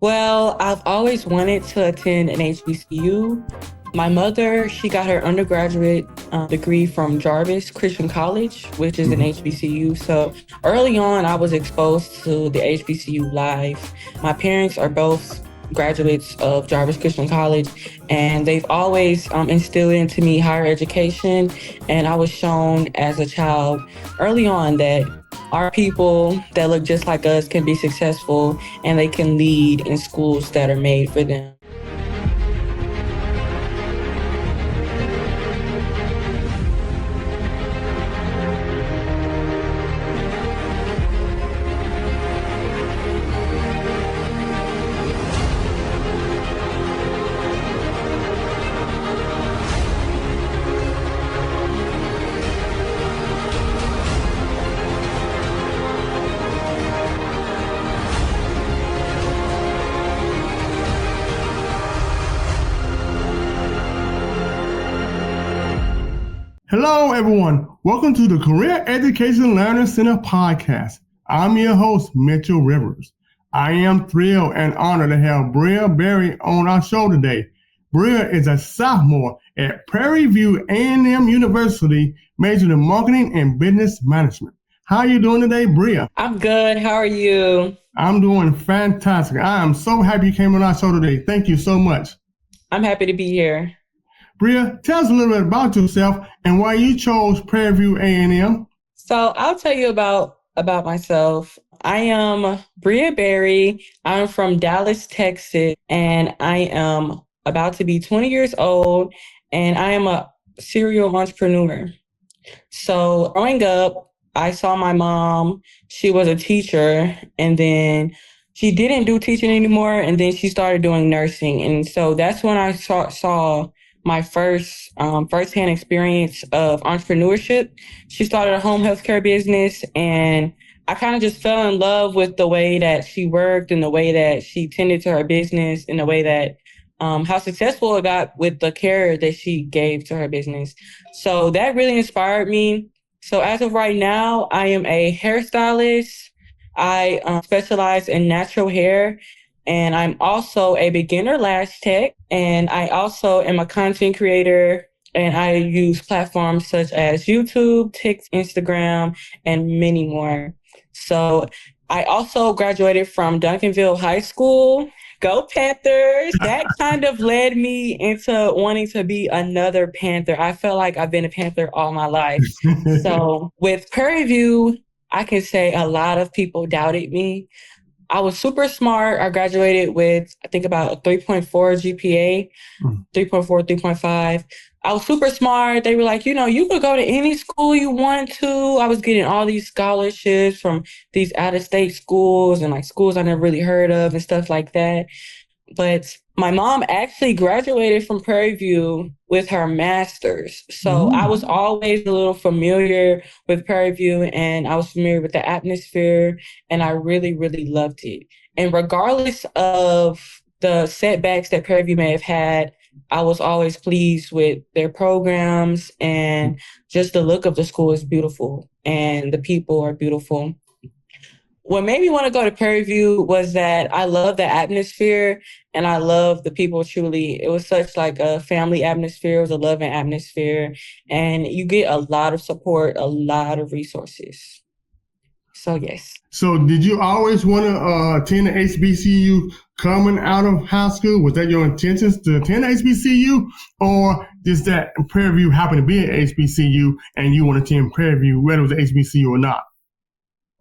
Well, I've always wanted to attend an HBCU. My mother, she got her undergraduate degree from Jarvis Christian College, which is an Mhm. HBCU. So early on, I was exposed to the HBCU life. My parents are both graduates of Jarvis Christian College, and they've always instilled into me higher education. And I was shown as a child early on that our people that look just like us can be successful and they can lead in schools that are made for them. Hello, everyone. Welcome to the Career Education Learning Center podcast. I'm your host, Mitchell Rivers. I am thrilled and honored to have Bria Berry on our show today. Bria is a sophomore at Prairie View A&M University, majoring in marketing and business management. How are you doing today, Bria? I'm good. How are you? I'm doing fantastic. I am so happy you came on our show today. Thank you so much. I'm happy to be here. Bria, tell us a little bit about yourself and why you chose Prairie View A&M. So I'll tell you about myself. I am Bria Berry. I'm from Dallas, Texas, and I am about to be 20 years old, and I am a serial entrepreneur. So growing up, I saw my mom. She was a teacher, and then she didn't do teaching anymore, and then she started doing nursing. And so that's when I saw my firsthand experience of entrepreneurship. She started a home healthcare business, and I kind of just fell in love with the way that she worked and the way that she tended to her business and the way that how successful it got with the care that she gave to her business. So that really inspired me. So as of right now, I am a hairstylist. I specialize in natural hair, and I'm also a beginner lash tech. And I also am a content creator, and I use platforms such as YouTube, TikTok, Instagram, and many more. So I also graduated from Duncanville High School. Go Panthers. That kind of led me into wanting to be another Panther. I felt like I've been a Panther all my life. So with Prairie View, I can say a lot of people doubted me. I was super smart. I graduated with, I think, about a 3.4 GPA, 3.4, 3.5. I was super smart. They were like, you could go to any school you want to. I was getting all these scholarships from these out-of-state schools and like schools I never really heard of and stuff like that. But my mom actually graduated from Prairie View with her master's. So I was always a little familiar with Prairie View, and I was familiar with the atmosphere, and I really, really loved it. And regardless of the setbacks that Prairie View may have had, I was always pleased with their programs, and just the look of the school is beautiful and the people are beautiful. What made me want to go to Prairie View was that I love the atmosphere and I love the people truly. It was such like a family atmosphere. It was a loving atmosphere, and you get a lot of support, a lot of resources. So yes. So did you always want to attend the HBCU coming out of high school? Was that your intentions to attend HBCU, or just that Prairie View happened to be an HBCU and you want to attend Prairie View whether it was an HBCU or not?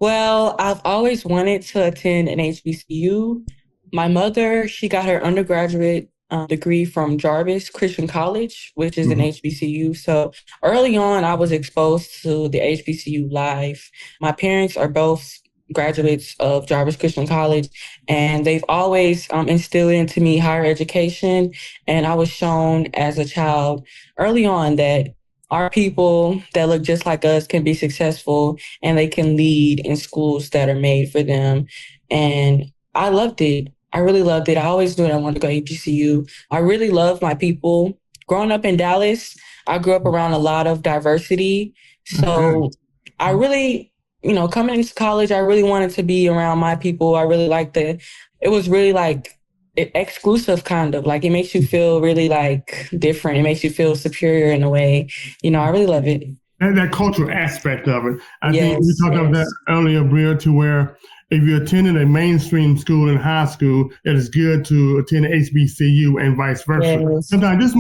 Well, I've always wanted to attend an HBCU. My mother, she got her undergraduate degree from Jarvis Christian College, which is an HBCU. So early on, I was exposed to the HBCU life. My parents are both graduates of Jarvis Christian College, and they've always instilled into me higher education. And I was shown as a child early on that our people that look just like us can be successful and they can lead in schools that are made for them. And I loved it. I really loved it. I always knew that I wanted to go to HBCU. I really love my people. Growing up in Dallas, I grew up around a lot of diversity. So I really, coming into college, I really wanted to be around my people. I really liked it was really like exclusive kind of like it makes you feel really like different. It makes you feel superior in a way. I really love it. That cultural aspect of it. I think we Yes, talked about that yes, earlier, Bria, to where if you attended a mainstream school in high school, it is good to attend an HBCU and vice versa. yes, Sometimes just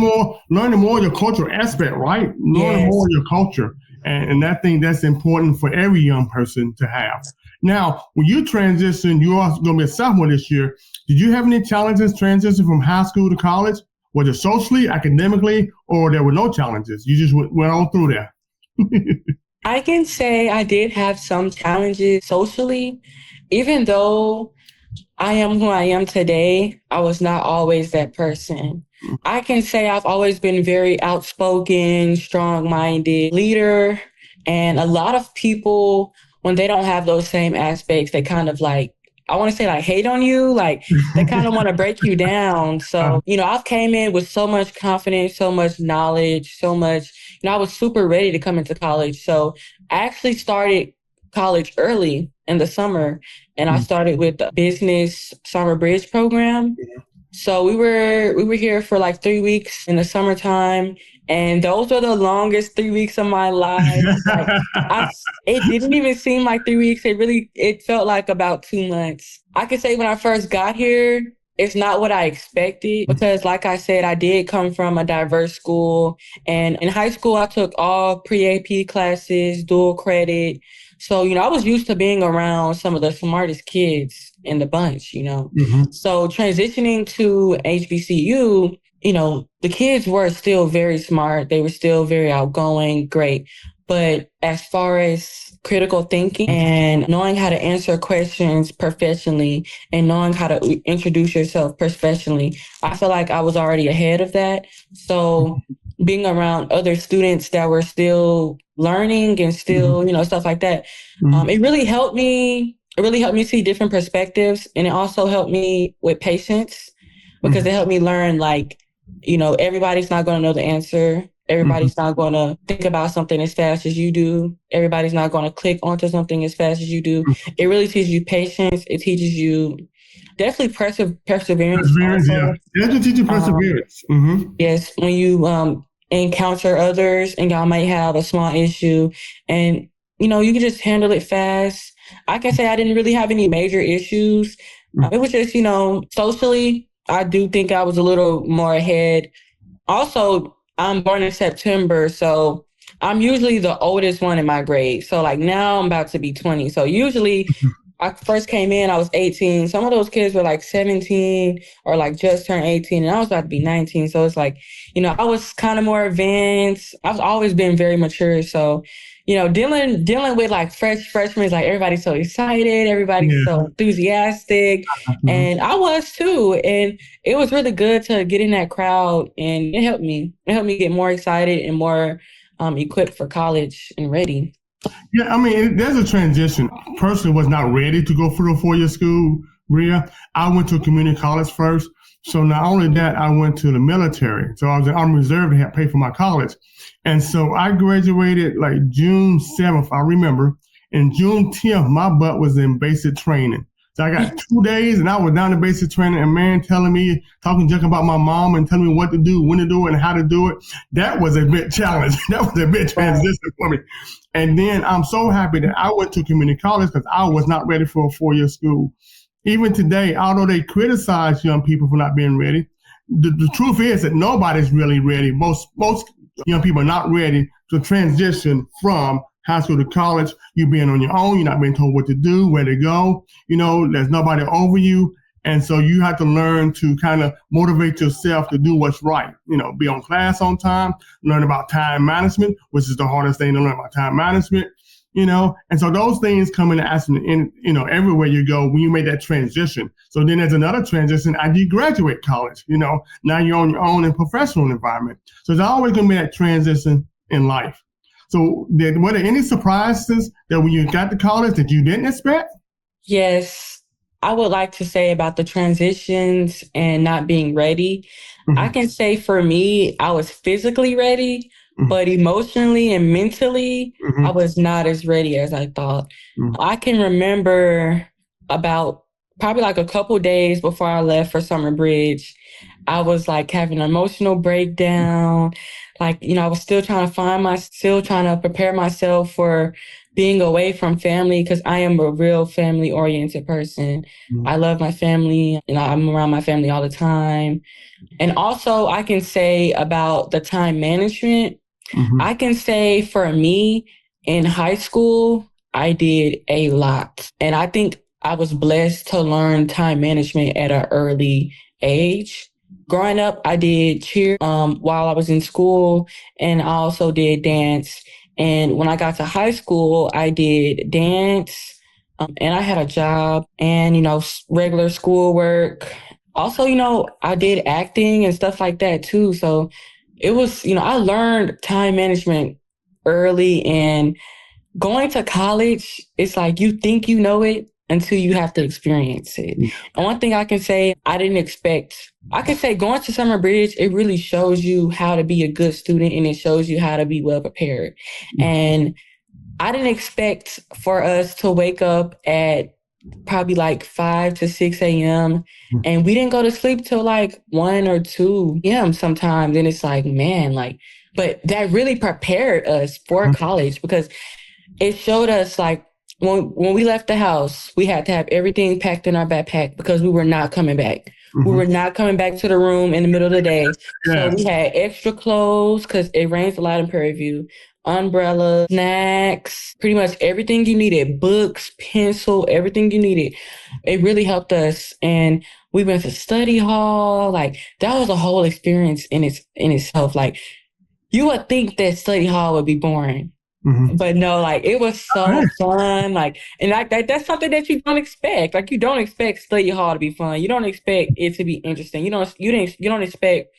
learning more of your cultural aspect, right? Learning more yes. of your culture. And I think that's important for every young person to have. Now, when you transition, you're also going to be a sophomore this year. Did you have any challenges transitioning from high school to college? Was it socially, academically, or there were no challenges? You just went on through there? I can say I did have some challenges socially, even though I am who I am today. I was not always that person. I can say I've always been very outspoken, strong minded leader. And a lot of people, when they don't have those same aspects, they kind of like, I want to say like hate on you. Like they kind of want to break you down. Uh, So, I've came in with so much confidence, so much knowledge, so much, I was super ready to come into college. So I actually started college early in the summer and I started with the business summer bridge program. So we were here for like 3 weeks in the summertime, and those were the longest 3 weeks of my life. Like I, it didn't even seem like 3 weeks. It felt like about 2 months. I could say when I first got here, it's not what I expected because, like I said, I did come from a diverse school, and in high school I took all pre-AP classes, dual credit. So, I was used to being around some of the smartest kids in the bunch. mhm, So transitioning to HBCU, the kids were still very smart. They were still very outgoing, great. But as far as critical thinking and knowing how to answer questions professionally and knowing how to introduce yourself professionally, I feel like I was already ahead of that. So being around other students that were still learning and mhm, still, stuff like that, mhm, it really helped me. It really helped me see different perspectives, and it also helped me with patience because mhm, it helped me learn like, everybody's not going to know the answer. mhm. Everybody's not going to think about something as fast as you do. Everybody's not going to click onto something as fast as you do. It really teaches you patience. It teaches you definitely perseverance Perseverance, yeah. also. That's what teaching Um, perseverance. Mm-hmm. Yes, when you encounter others and y'all might have a small issue and you can just handle it fast. I can say I didn't really have any major issues. It was just, socially, I do think I was a little more ahead. Also, I'm born in September, so I'm usually the oldest one in my grade. So like now I'm about to be 20. So usually I first came in, I was 18. Some of those kids were like 17 or like just turned 18, and I was about to be 19. So it's like, I was kind of more advanced. I've always been very mature. So, dealing with like freshmen is like everybody's so excited, everybody's Yeah. so enthusiastic. Mhm. And I was too. And it was really good to get in that crowd and it helped me. It helped me get more excited and more equipped for college and ready. Yeah, I mean, there's a transition. Personally, was not ready to go through a 4 year school, Bria. I went to a community college first. So not only that, I went to the military. So I was in Army Reserve to help pay for my college. And so I graduated like June 7th, I remember. And June 10th, my butt was in basic training. So I got 2 days and I was down to basic training and man telling me, talking junk about my mom and telling me what to do, when to do it, and how to do it. That was a bit challenge. That was a bit Right. transition for me. And then I'm so happy that I went to community college because I was not ready for a 4 year school. Even today, although they criticize young people for not being ready, the truth is that nobody's really ready. Most young people are not ready to transition from high school to college. You're being on your own. You're not being told what to do, where to go. There's nobody over you. And so you have to learn to kind of motivate yourself to do what's right. Be on class on time, learn about time management, which is the hardest thing to learn about time management. And so those things come into action everywhere you go when you make that transition. So then there's another transition after you graduate college. Now you're on your own in professional environment. So there's always going to be that transition in life. So were there any surprises that when you got to college that you didn't expect? Yes, I would like to say about the transitions and not being ready. I Mm-hmm. can say for me, I was physically ready, Mm-hmm. but emotionally and mentally, I Mm-hmm. was not as ready as I thought. Mm-hmm. I can remember about probably like a couple days before I left for summer bridge, I was like having an emotional breakdown. Like, I was still trying to still trying to prepare myself for being away from family because I am a real family oriented person. I love my family and I'm around my family all the time. And also, I can say about the time management, I can say for me in high school, I did a lot. And I think I was blessed to learn time management at an early age. Growing up, I did cheer while I was in school, and I also did dance. And when I got to high school, I did dance, and I had a job and, regular schoolwork. Also, I did acting and stuff like that too. So it was, I learned time management early, and going to college, it's like you think you know it until you have to experience it. And one thing I can say, I can say going to summer bridge, it really shows you how to be a good student and it shows you how to be well prepared. And I didn't expect for us to wake up at probably like 5 to 6 a.m. and we didn't go to sleep till like 1 or 2 p.m. sometimes. And it's like, man, but that really prepared us for college because it showed us like when we left the house, we had to have everything packed in our backpack because we were not coming back. We were not coming back to the room in the middle of the day. So we had extra clothes because it rains a lot in Prairie View, umbrellas, snacks, pretty much everything you needed, books, pencil, everything you needed. It really helped us. And we went to study hall. Like that was a whole experience in itself. Like you would think that study hall would be boring. But no, like it was so fun. Like, and that's something that you don't expect. Like, you don't expect study hall to be fun. You don't expect it to be interesting. You don't expect.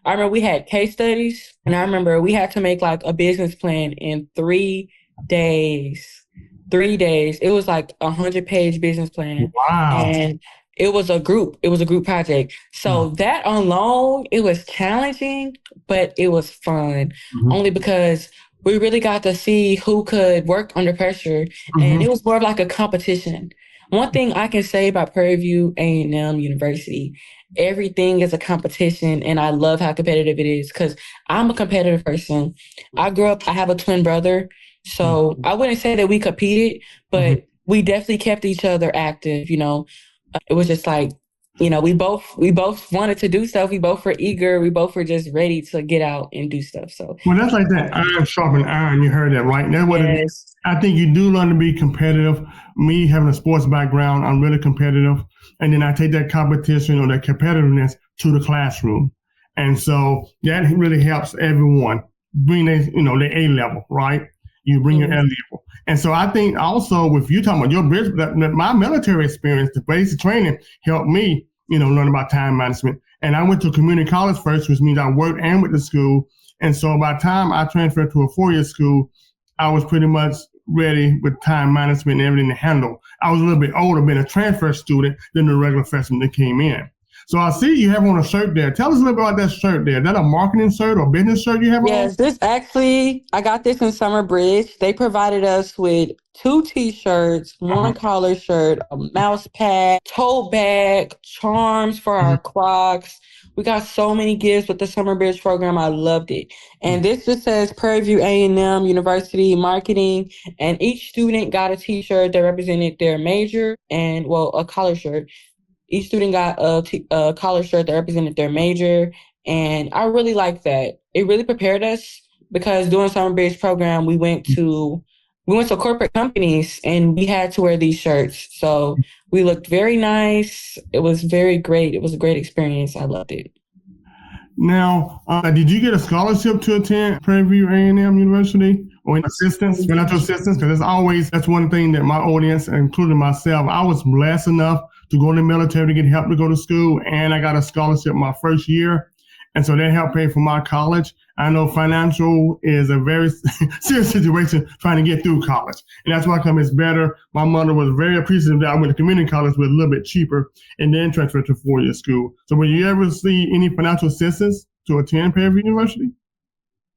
I remember we had case studies, and I remember we had to make like a business plan in 3 days. 3 days. It was like 100-page business plan. Wow. And it was a group project. So that alone, it was challenging, but it was fun. Only because we really got to see who could work under pressure. And it was more of like a competition. One thing I can say about Prairie View A&M University, everything is a competition. And I love how competitive it is because I'm a competitive person. I have a twin brother. So I wouldn't say that we competed, but we definitely kept each other active. It was just like, we both wanted to do stuff. We both were eager. We both were just ready to get out and do stuff. So well, that's like that iron sharpen iron. You heard that, right? That's what it is. yes. I think you do learn to be competitive. Me having a sports background, I'm really competitive, and then I take that competition or that competitiveness to the classroom, and so that really helps everyone bring their their A level, right? You bring your A level, and so I think also with you talking about your business, my military experience, the basic training helped me learn about time management. And I went to community college first, which means I worked and went to school. And so by the time I transferred to a 4-year school, I was pretty much ready with time management and everything to handle. I was a little bit older, being a transfer student than the regular freshman that came in. So I see you have on a shirt there. Tell us a little bit about that shirt there. Is that a marketing shirt or business shirt you have on? Yes, I got this in Summer Bridge. They provided us with 2 t-shirts, 1 collar shirt, a mouse pad, tote bag, charms for our Crocs. We got so many gifts with the Summer Bridge program. I loved it. And this just says Prairie View A&M University Marketing. And each student got a t-shirt that represented their major and, a collar shirt. Each student got a collar shirt that represented their major. And I really like that. It really prepared us because during Summer Bridge program, we went to corporate companies and we had to wear these shirts. So we looked very nice. It was very great. It was a great experience. I loved it. Now, did you get a scholarship to attend Prairie View A&M University or financial assistance? Because that's one thing that my audience, including myself, I was blessed enough to go in the military to get help to go to school, and I got a scholarship my first year. And so that helped pay for my college. I know financial is a very serious situation trying to get through college. And that's why it's better. My mother was very appreciative that I went to community college was a little bit cheaper and then transferred to 4-year school. So will you ever see any financial assistance to attend Prairie View University?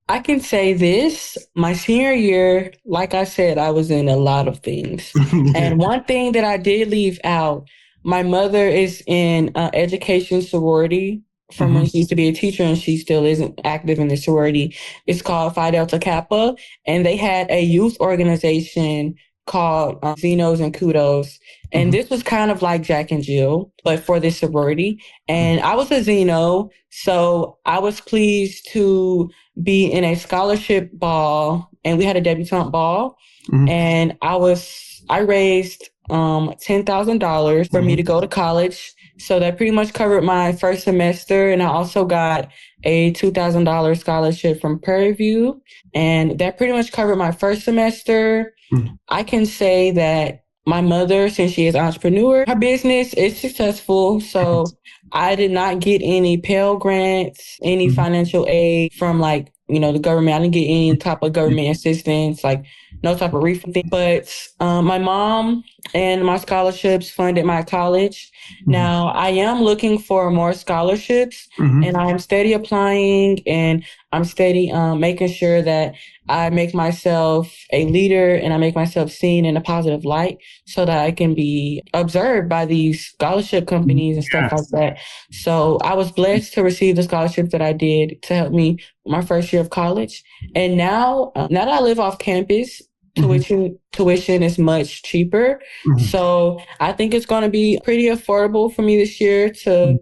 I can say this, my senior year, like I said, I was in a lot of things. And one thing that I did leave out My mother is in education sorority from when Mm-hmm. she used to be a teacher, and she still isn't active in the sorority. It's called Phi Delta Kappa, and they had a youth organization called Zenos and Kudos. And Mm-hmm. this was kind of like Jack and Jill, but for this sorority. And I was a Zeno, so I was pleased to be in a scholarship ball, and we had a debutante ball, Mm-hmm. and I raised $10,000 for me to go to college. So that pretty much covered my first semester, and I also got a $2,000 scholarship from Prairie View, and that pretty much covered my first semester. Mm-hmm. I can say that my mother, since she is an entrepreneur, her business is successful. So I did not get any Pell Grants, any Mm-hmm. financial aid from the government. I didn't get any type of government assistance, like no type of refund thing. But my mom and my scholarships funded my college. Now I am looking for more scholarships, Mm-hmm. and I'm steady applying, and I'm steady making sure that I make myself a leader and I make myself seen in a positive light so that I can be observed by these scholarship companies and stuff like Yes. that. So I was blessed to receive the scholarship that I did to help me my first year of college. And now that I live off campus, Mm-hmm. tuition is much cheaper. Mm-hmm. So I think it's going to be pretty affordable for me this year to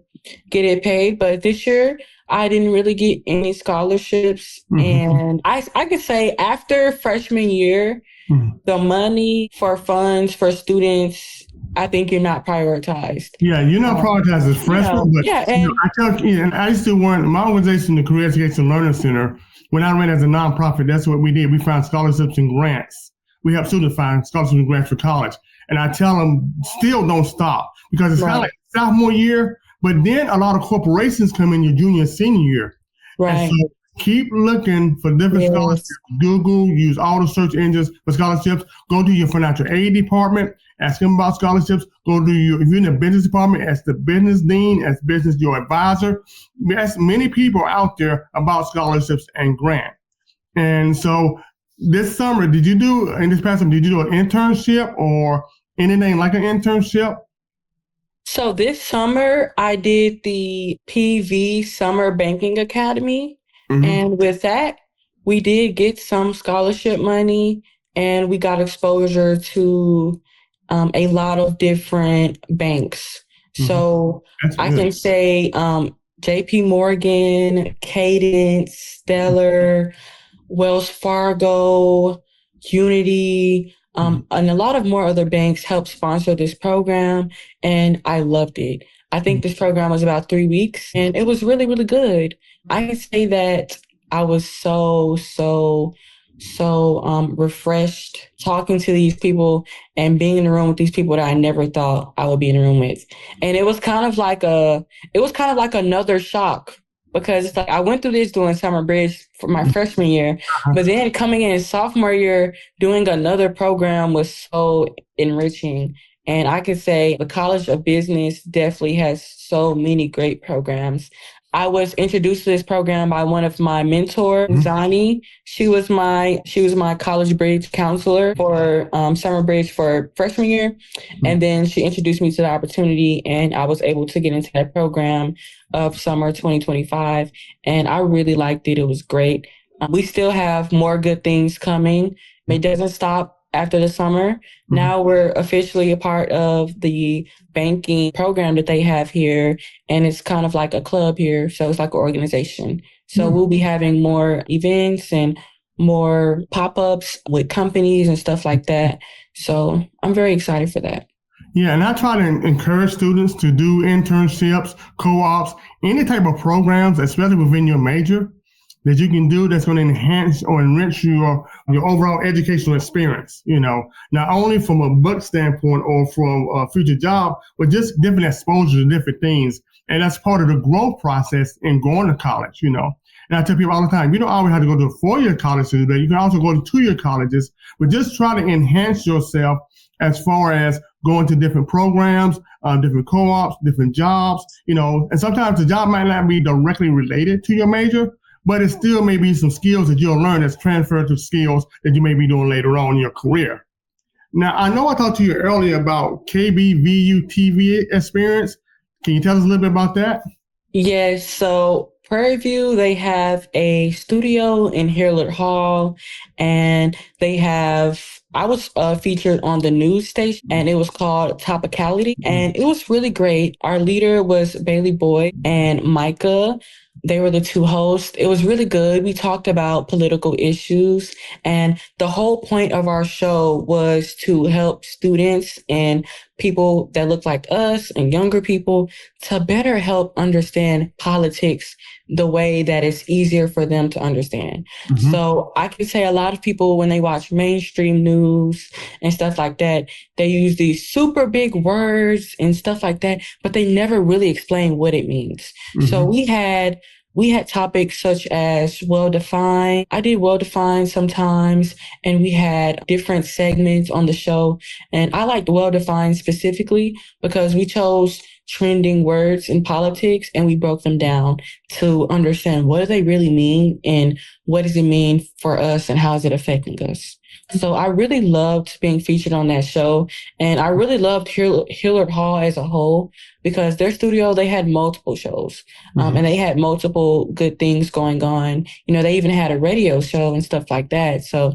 get it paid. But this year, I didn't really get any scholarships. Mm-hmm. And I could say after freshman year, Mm-hmm. the money for funds for students, I think you're not prioritized. Yeah, you're not prioritized as freshmen, but Yeah. And I tell you, and I used to run my organization, the Career Education Learning Center. When I ran as a nonprofit, that's what we did. We found scholarships and grants. We help students find scholarships and grants for college. And I tell them, still don't stop because it's kind of right, like sophomore year, but then a lot of corporations come in your junior and senior year. And right. so keep looking for different scholarships. Yes. Google, use all the search engines for scholarships. Go to your financial aid department, ask them about scholarships. Go to if you're in the business department, ask the business dean, ask business your advisor. Ask many people out there about scholarships and grant. And so this summer, in this past summer, did you do an internship or anything like an internship? So this summer, I did the PV Summer Banking Academy. Mm-hmm. And with that, we did get some scholarship money and we got exposure to a lot of different banks. Mm-hmm. So That's I good. can say JP Morgan, Cadence, Stellar, Wells Fargo, Unity, Mm-hmm. and a lot of more other banks helped sponsor this program, and I loved it. I think this program was about 3 weeks, and it was really, really good. I can say that I was so refreshed talking to these people and being in the room with these people that I never thought I would be in the room with. And it was kind of like another shock because it's like I went through this doing summer bridge for my freshman year, but then coming in sophomore year, doing another program was so enriching. And I could say the College of Business definitely has so many great programs. I was introduced to this program by one of my mentors, Zani. She was my college bridge counselor for summer bridge for freshman year, and then she introduced me to the opportunity, and I was able to get into that program of summer 2025, and I really liked it. It was great. We still have more good things coming. It doesn't stop after the summer. Now we're officially a part of the banking program that they have here, and it's kind of like a club here. So it's like an organization. So we'll be having more events and more pop-ups with companies and stuff like that. So I'm very excited for that. Yeah, and I try to encourage students to do internships, co-ops, any type of programs, especially within your major, that you can do that's going to enhance or enrich your overall educational experience. Not only from a book standpoint or from a future job, but just different exposure to different things. And that's part of the growth process in going to college. And I tell people all the time, you don't always have to go to a 4-year college to do that. You can also go to 2-year colleges, but just try to enhance yourself as far as going to different programs, different co-ops, different jobs, and sometimes the job might not be directly related to your major, but it still may be some skills that you'll learn that's transferred to skills that you may be doing later on in your career. Now, I know I talked to you earlier about KBVU TV experience. Can you tell us a little bit about that? Yes, so Prairie View, they have a studio in Hewlett Hall, and I was featured on the news station, and it was called Topicality, and it was really great. Our leader was Bailey Boyd and Micah. They were the two hosts. It was really good. We talked about political issues, and the whole point of our show was to help students and people that look like us and younger people to better help understand politics the way that it's easier for them to understand. So I can say a lot of people, when they watch mainstream news and stuff like that, they use these super big words and stuff like that, but they never really explain what it means. So we had topics such as well defined. I did well defined sometimes, and we had different segments on the show. And I liked well defined specifically because we chose trending words in politics and we broke them down to understand what do they really mean and what does it mean for us and how is it affecting us. So I really loved being featured on that show, and I really loved Hillard Hall as a whole because their studio, they had multiple shows, and they had multiple good things going on. You know, they even had a radio show and stuff like that. So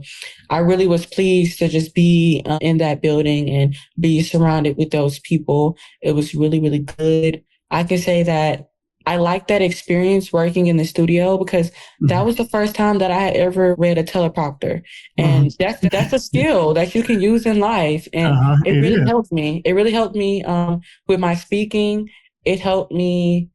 I really was pleased to just be in that building and be surrounded with those people. It was really, really good. I can say that I liked that experience working in the studio because that was the first time that I had ever read a teleprompter. And that's a skill that you can use in life. And it It really is. helped me. It really helped me with my speaking. It helped me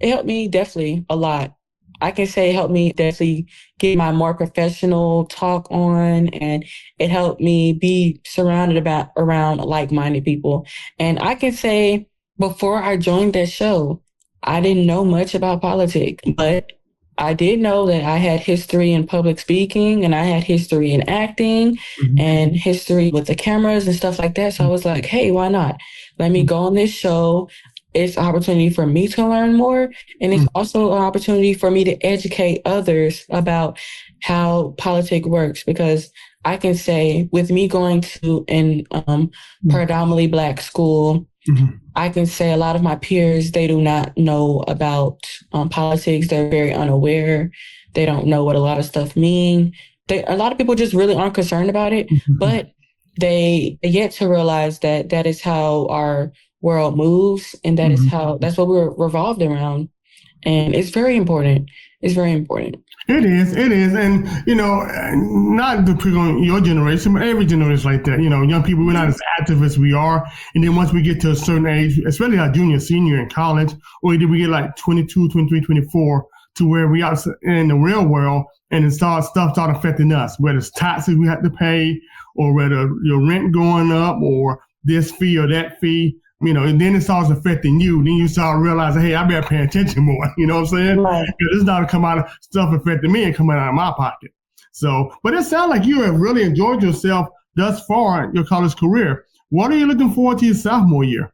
definitely a lot. I can say it helped me definitely get my more professional talk on, and it helped me be surrounded around like-minded people. And I can say before I joined that show, I didn't know much about politics, but I did know that I had history in public speaking and I had history in acting and history with the cameras and stuff like that. So I was like, hey, why not? Let me go on this show. It's an opportunity for me to learn more. And it's also an opportunity for me to educate others about how politics works. Because I can say with me going to an predominantly Black school, I can say a lot of my peers, they do not know about politics. They're very unaware. They don't know what a lot of stuff mean. A lot of people just really aren't concerned about it, but they yet to realize that that is how our world moves, and that's what we're revolved around. And it's very important. It's very important. It is. It is. And, not to pick on your generation, but every generation like that. Young people, we're not as active as we are. And then once we get to a certain age, especially our junior, senior in college, or either we get like 22, 23, 24, to where we are in the real world and stuff start affecting us, whether it's taxes we have to pay or whether your rent going up or this fee or that fee. And then it starts affecting you. Then you start realizing, hey, I better pay attention more. You know what I'm saying? Right. Because it's not come out of stuff affecting me and coming out of my pocket. So, but it sounds like you have really enjoyed yourself thus far in your college career. What are you looking forward to your sophomore year?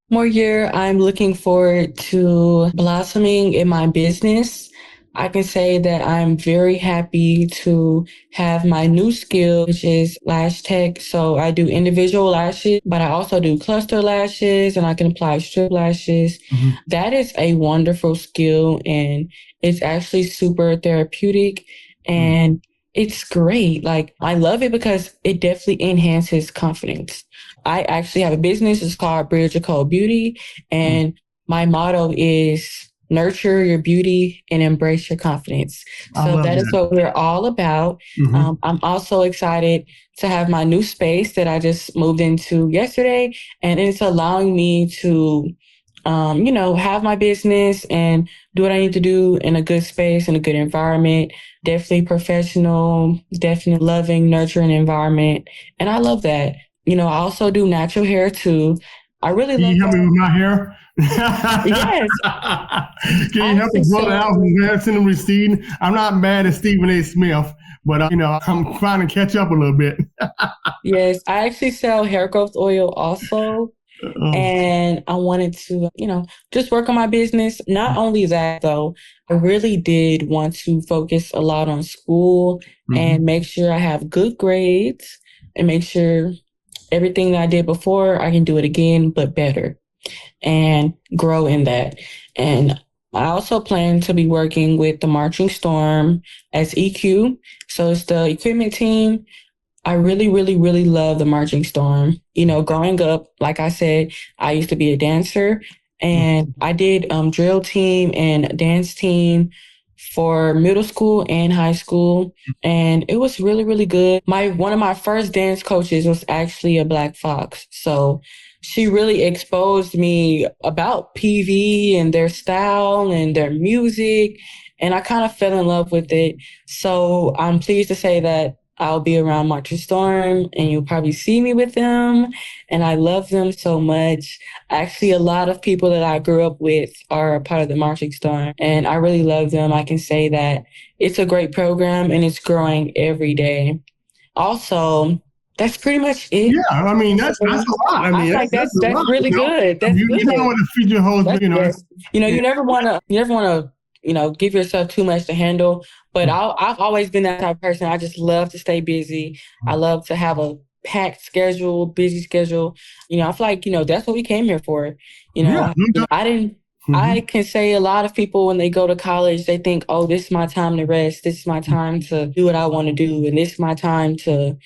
More year, I'm looking forward to blossoming in my business. I can say that I'm very happy to have my new skill, which is lash tech. So I do individual lashes, but I also do cluster lashes and I can apply strip lashes. That is a wonderful skill and it's actually super therapeutic and it's great. Like I love it because it definitely enhances confidence. I actually have a business. It's called Bridge of Code Beauty. And my motto is nurture your beauty and embrace your confidence. So that is what we're all about. I'm also excited to have my new space that I just moved into yesterday. And it's allowing me to, have my business and do what I need to do in a good space, in a good environment. Definitely professional, definitely loving, nurturing environment. And I love that. I also do natural hair too. I really Can love you help me that. with my hair? Yes, Can I you help actually us blow the sell. out from Harrison and receding? I'm not mad at Stephen A. Smith, but I'm trying to catch up a little bit. Yes, I actually sell hair growth oil also. Oh, And I wanted to, just work on my business. Not only that, though, I really did want to focus a lot on school and make sure I have good grades and make sure everything that I did before, I can do it again, but better and grow in that. And I also plan to be working with the Marching Storm as EQ. So it's the equipment team. I really, really, really love the Marching Storm. Growing up, like I said, I used to be a dancer and I did drill team and dance team for middle school and high school. And it was really, really good. One of my first dance coaches was actually a Black Fox. So she really exposed me about PV and their style and their music. And I kind of fell in love with it. So I'm pleased to say that I'll be around Marching Storm and you'll probably see me with them. And I love them so much. Actually, a lot of people that I grew up with are a part of the Marching Storm and I really love them. I can say that it's a great program and it's growing every day. Also, that's pretty much it. Yeah, I mean that's a lot. I mean that's a lot, really good. That's good. You know what the future holds. Yes. You never want to give yourself too much to handle. But I've always been that type of person. I just love to stay busy. I love to have a packed schedule, busy schedule. I feel like that's what we came here for. I didn't. I can say a lot of people when they go to college, they think, oh, this is my time to rest. This is my time to do what I want to do. And this is my time to,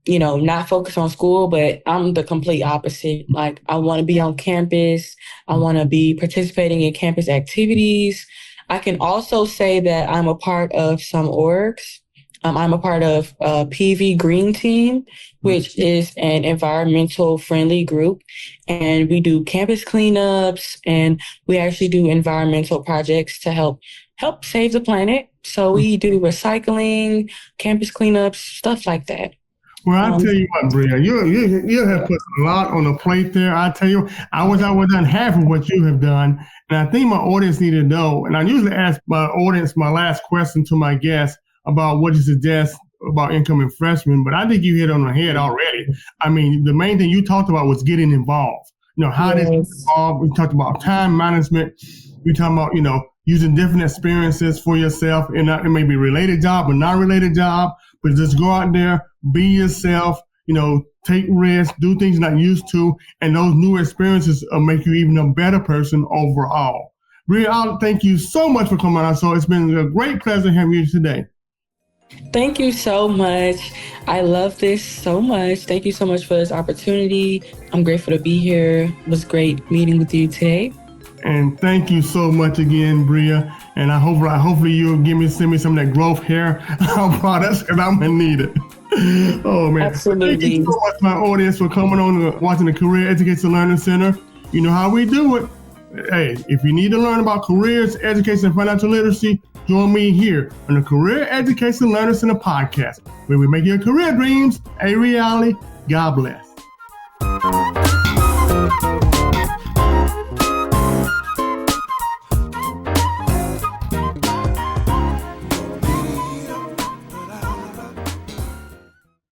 not focus on school. But I'm the complete opposite. Like, I want to be on campus. I want to be participating in campus activities. I can also say that I'm a part of some orgs. I'm a part of PV Green Team, which is an environmental friendly group. And we do campus cleanups and we actually do environmental projects to help save the planet. So we do recycling, campus cleanups, stuff like that. Well, I'll tell you what, Bria, you have put a lot on the plate there. I tell you, I was done half of what you have done. And I think my audience need to know, and I usually ask my audience my last question to my guests about what you suggest about incoming freshmen, but I think you hit on the head already. I mean, the main thing you talked about was getting involved. How to get involved. We talked about time management. We talked about, using different experiences for yourself. And it may be related job or non-related job, but just go out there, be yourself, take risks, do things you're not used to, and those new experiences will make you even a better person overall. Bria, thank you so much for coming on. So it's been a great pleasure having you today. Thank you so much. I love this so much. Thank you so much for this opportunity. I'm grateful to be here. It was great meeting with you today. And thank you so much again, Bria. And hopefully you'll send me some of that growth hair products because I'm gonna need it. Oh man. Absolutely. Thank you so much, my audience, for coming on and watching the Career Education Learning Center. You know how we do it. Hey, if you need to learn about careers, education, and financial literacy, join me here on the Career Education Learning Center podcast, where we make your career dreams a reality. God bless.